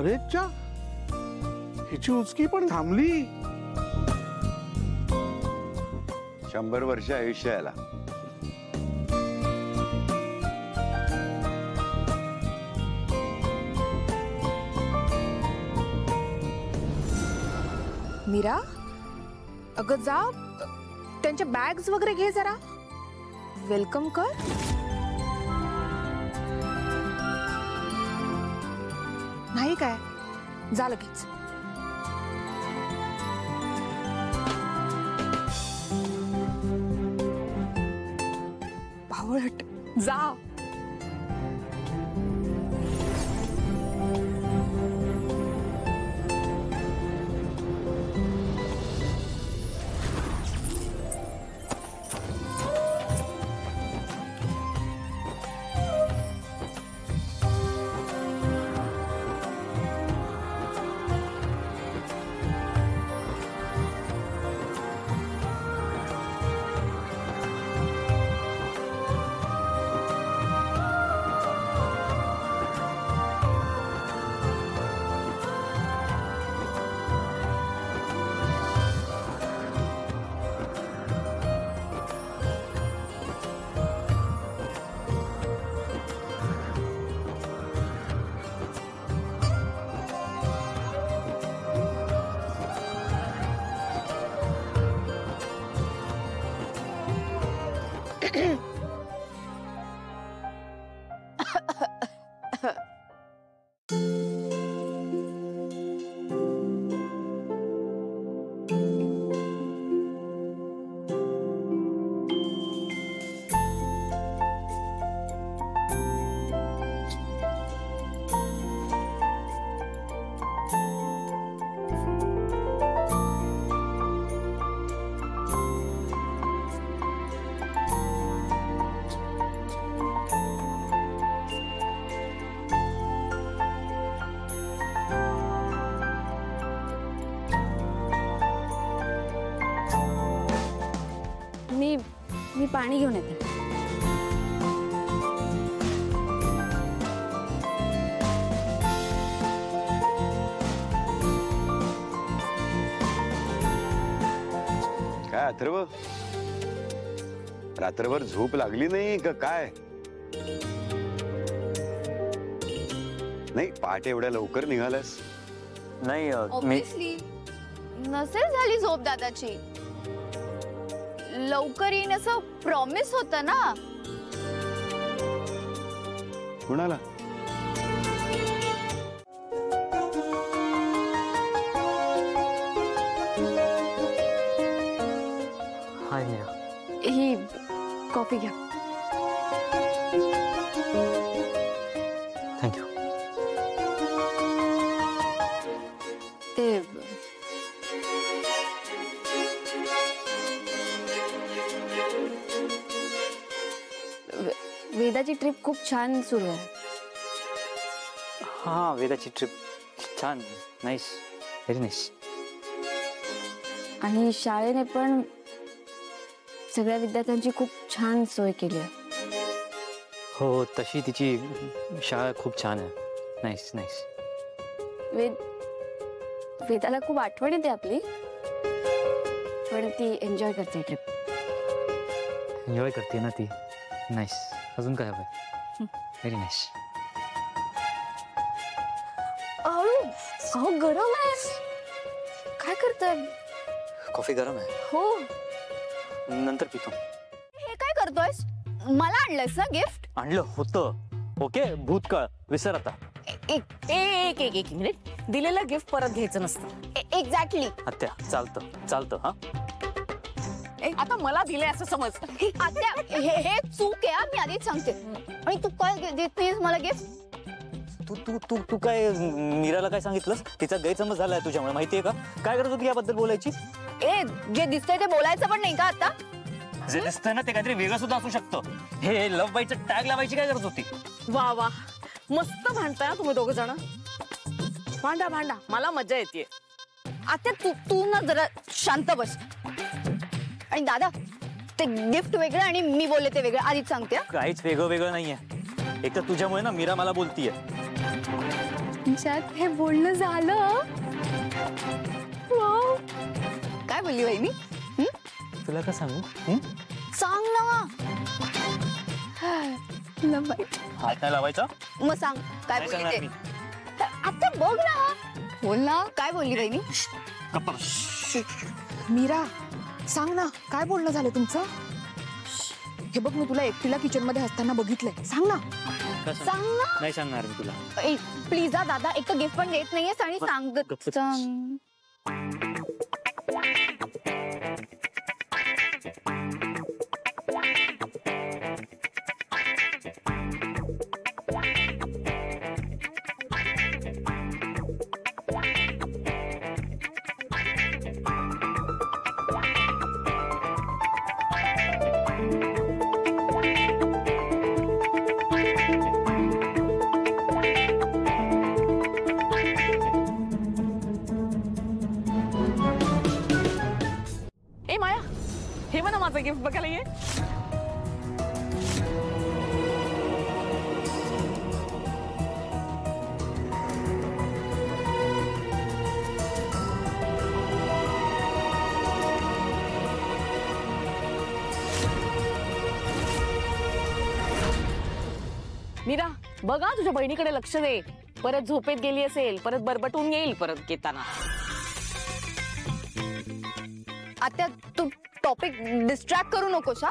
कॉलेजच्या हिची उचकी पण थांबली. 100 वर्ष आयुष्य याला. मीरा, अगं जा त्यांच्या बॅग्स वगैरे घे जरा. वेलकम कर. नाही काय, जा लगेच. भावळट, जा. मी पाणी घेऊन येते. काय अथर्व, रात्रभर झोप लागली नाही का काय? नाही, पहाटे एवढ्या लवकर निघालास? नाही, ऑब्वियसली नसेल झाली झोप दादाची. लवकर येईन असं प्रॉमिस होतं ना. कुणाला? हाय मीरा. ही कॉफी घ्या. थँक्यू. ते वेदाची ट्रिप खूप छान सुरू आहे. हा, वेदाची ट्रिप छान. Nice, very nice. आणि शाळेने पण सगळ्या विद्यार्थ्यांची खूप छान सोय केली आहे. हो, तशी तिची शाळा खूप छान आहे. Nice nice. वेदाला खूप आठवण येते आपली, पण ती एन्जॉय करते ट्रिप. एन्जॉय करते ना ती. नाईस. अजून काय हवंय? Very nice. अहो गरम आहे. काय करताय? कॉफी गरम आहे. हो, नंतर पितो. हे काय करतोयस? मला आणलंयस ना गिफ्ट? आणलं होतं. ओके, भूतकाळ विसर आता. एक एक एक एक मिनिट. दिलेलं गिफ्ट परत घ्यायचं नसतं. एक्झॅक्टली. आत्या, चालतं चालतं. हा, आता मला दिलंय असं समज. आत्या, हे चूक आहे. मी आधीच सांगते. आणि तू काय देत नाहीस मला गिफ्ट? तू तू तू तू काय मीराला काय सांगितलंस? तिचा गैरसमज झालाय तुझ्यामुळे. माहितीये का काय करत होती याबद्दल बोलायची? जे दिसतंय ते बोलायचं पण नाही का आता? जे दिसतंय ना ते काहीतरी वेगळं सुद्धा असू शकतं. हे लव्ह बाईचं टॅग लावायची काय गरज होती? वा वा, मस्त भांडताय तुम्ही दोघ जण. भांडा भांडा, मला मजा येते. आता तू ना जरा शांत बस. आणि दादा, ते गिफ्ट वेगळं आणि मी बोलले ते वेगळं. आधीच सांगते. काहीच वेगळं वेगळं नाहीये. एक तर तुझ्यामुळे ना मीरा मला बोलतीये. तुमच्यात हे बोलणं झालं. वाव. काय बोलली वहिनी? तुला का सांगू? सांग ना. तुला माहित हात नाही लावायचा. मग सांग काय नाही बोलली सांगणार ते. मी. आता बघ ना. बोल ना काय बोलली वहिनी? गप्पा. मीरा सांग ना काय बोलणं झालं तुमचं. हे बघ मी तुला एकटीला किचन मध्ये असताना बघितलंय. सांग ना. का सांग? सांग ना. नाही सांगणार मी तुला. प्लीज दादा एक तर गिफ्ट पण देत नाहीयेस आणि सांग. गप्प. सांग. ए माया, हे म्हणा माझं गिफ्ट बघायला ये. मीरा बघा तुझ्या बहिणीकडे लक्ष दे. परत झोपेत गेली असेल, परत बरबटून येईल परत येताना. आता तू टॉपिक डिस्ट्रॅक्ट करू नकोस हा.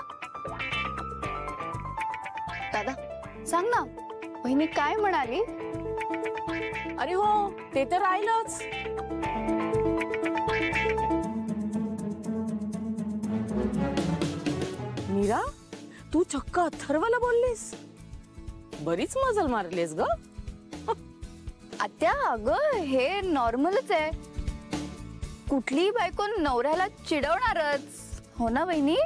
दादा सांग ना बहिणी काय म्हणाली? अरे हो ते तर राहिलंच. मीरा तू चक्क अथर्वला बोललीस. बरीच मजल मारलीस ग. आत्या अगं हे नॉर्मलच आहे. कुठलीही बायको नवऱ्याला चिडवणारच हो ना बहिणी.